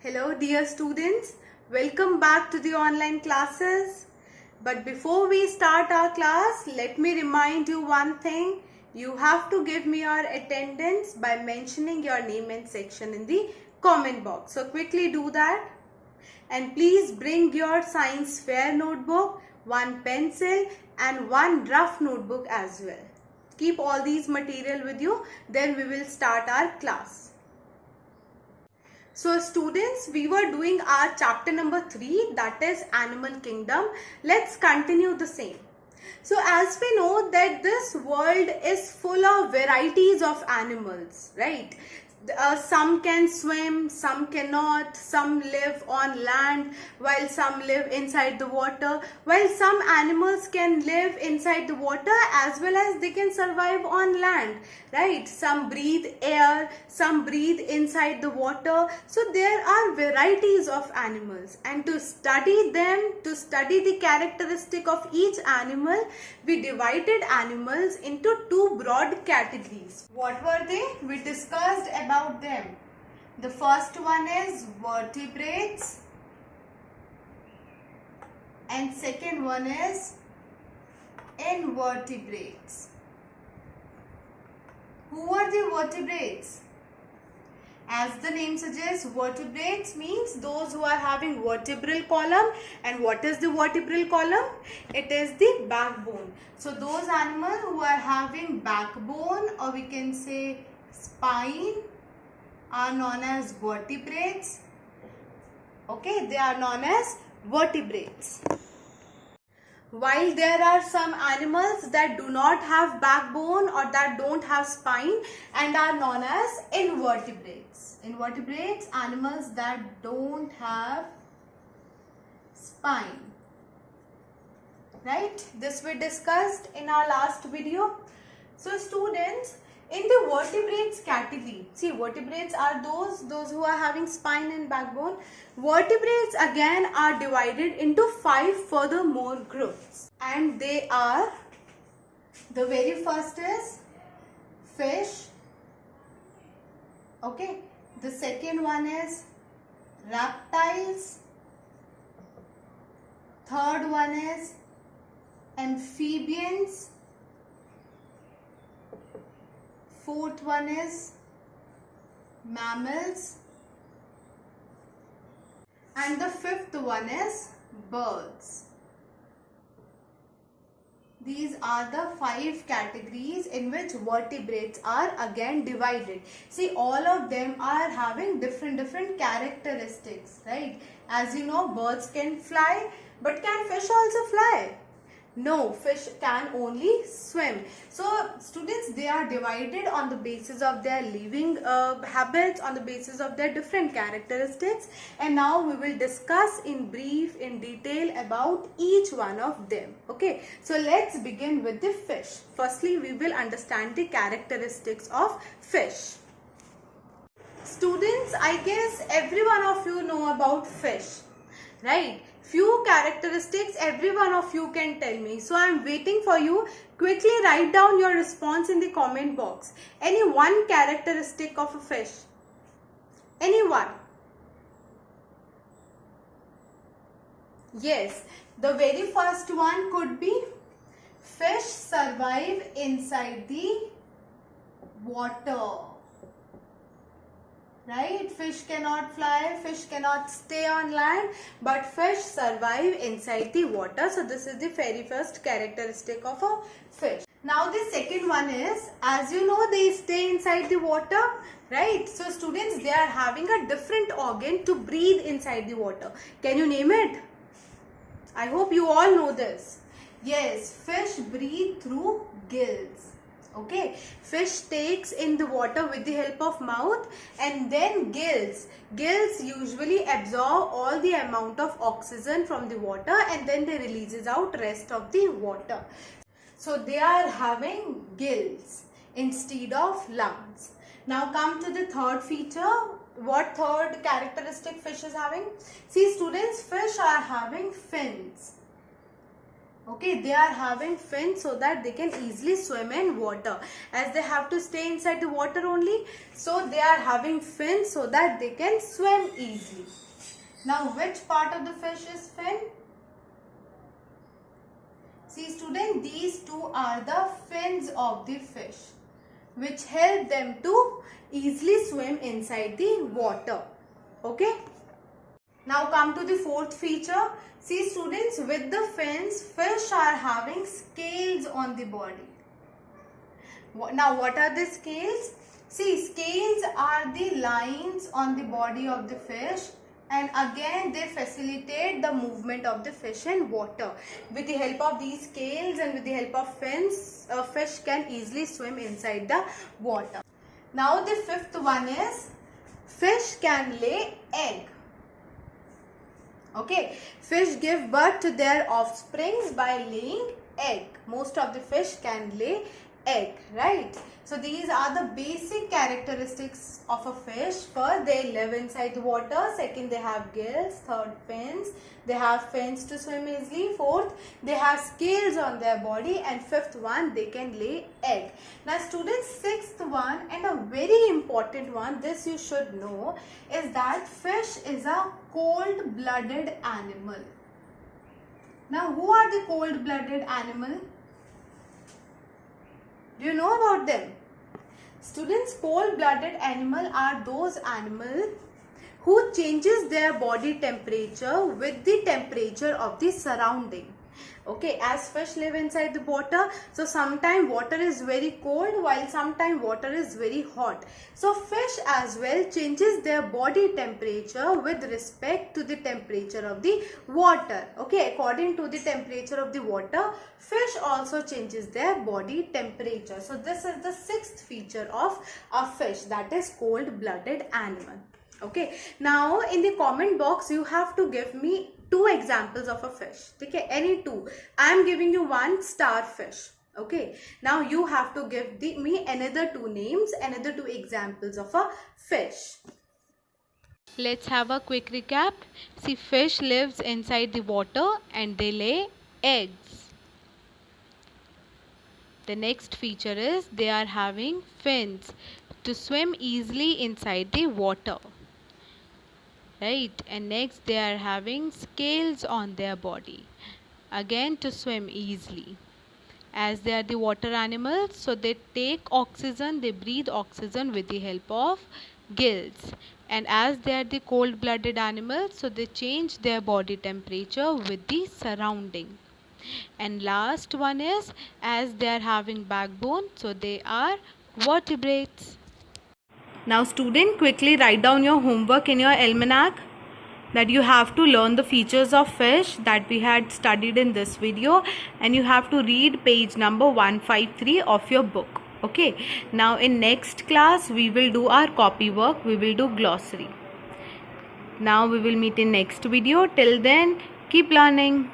Hello dear students, welcome back to the online classes. But before we start our class, let me remind you one thing. You have to give me your attendance by mentioning your name and section in the comment box. So quickly do that. And please bring your science fair notebook, one pencil and one rough notebook as well. Keep all these material with you, then we will start our class. So students, we were doing our chapter number 3, that is Animal Kingdom. Let's continue the same. So as we know that this world is full of varieties of animals, right? Some can swim, some cannot, some live on land while some live inside the water, while some animals can live inside the water as well as they can survive on land, right? Some breathe air, some breathe inside the water. So there are varieties of animals, and to study them, to study the characteristic of each animal, we divided animals into two broad categories. What were they? We discussed about them. The first one is vertebrates and second one is invertebrates. Who are the vertebrates? As the name suggests, vertebrates means those who are having vertebral column. And what is the vertebral column? It is the backbone. So those animals who are having backbone, or we can say spine, are known as vertebrates. Okay, they are known as vertebrates. While there are some animals that do not have backbone or that don't have spine and are known as invertebrates. Invertebrates, animals that don't have spine. Right? This we discussed in our last video. So students, in the vertebrates category, see, vertebrates are those who are having spine and backbone. Vertebrates again are divided into 5 further more groups, and they are, the very first is fish, okay, the second one is reptiles, third one is amphibians, fourth one is mammals, and the fifth one is birds. These are the 5 categories in which vertebrates are again divided. See, all of them are having different characteristics, right? As you know, birds can fly, but can fish also fly? No, fish can only swim. So students, they are divided on the basis of their living habits, on the basis of their different characteristics, and now we will discuss in brief, in detail about each one of them. Okay, so let's begin with the fish. Firstly, we will understand the characteristics of fish. Students, I guess every one of you know about fish, right? Few characteristics every one of you can tell me. So I am waiting for you. Quickly write down your response in the comment box. Any one characteristic of a fish? Any one? Yes, the very first one could be fish survive inside the water. Right? Fish cannot fly, fish cannot stay on land, but fish survive inside the water. So this is the very first characteristic of a fish. Now the second one is, as you know, they stay inside the water, right? So students, they are having a different organ to breathe inside the water. Can you name it? I hope you all know this. Yes, fish breathe through gills. Okay, fish takes in the water with the help of mouth and then gills. Gills usually absorb all the amount of oxygen from the water and then they releases out rest of the water. So they are having gills instead of lungs. Now come to the third feature. What third characteristic fish is having? See students, fish are having fins. Okay, they are having fins so that they can easily swim in water, as they have to stay inside the water only. So they are having fins so that they can swim easily. Now which part of the fish is fin? See student, these two are the fins of the fish, which help them to easily swim inside the water. Okay. Now come to the fourth feature. See students, with the fins, fish are having scales on the body. Now what are the scales? See, scales are the lines on the body of the fish, and again they facilitate the movement of the fish in water. With the help of these scales and with the help of fins, a fish can easily swim inside the water. Now the fifth one is, fish can lay egg. Okay, fish give birth to their offsprings by laying egg. Most of the fish can lay egg, right? So these are the basic characteristics of a fish. First, they live inside the water. Second, they have gills. Third, fins. They have fins to swim easily. Fourth, they have scales on their body. And fifth one, they can lay egg. Now students, sixth one and a very important one, this you should know, is that fish is a cold-blooded animal. Now who are the cold-blooded animal? Do you know about them? Students, cold-blooded animal are those animals who changes their body temperature with the temperature of the surrounding. Okay, as fish live inside the water, so sometimes water is very cold while sometimes water is very hot. So fish as well changes their body temperature with respect to the temperature of the water. Okay, according to the temperature of the water, fish also changes their body temperature. So this is the sixth feature of a fish, that is cold-blooded animal. Okay, now in the comment box you have to give me two examples of a fish. Okay, any two. I am giving you one starfish. Okay, now you have to give me another two names, another two examples of a fish. Let's have a quick recap. See, fish lives inside the water and they lay eggs. The next feature is they are having fins to swim easily inside the water. Right, and next they are having scales on their body, again to swim easily. As they are the water animals, so they take oxygen, they breathe oxygen with the help of gills. And as they are the cold-blooded animals, so they change their body temperature with the surrounding. And last one is, as they are having backbone, so they are vertebrates. Now student, quickly write down your homework in your almanac, that you have to learn the features of fish that we had studied in this video, and you have to read page number 153 of your book. Okay, now in next class we will do our copy work, we will do glossary. Now we will meet in next video. Till then, keep learning.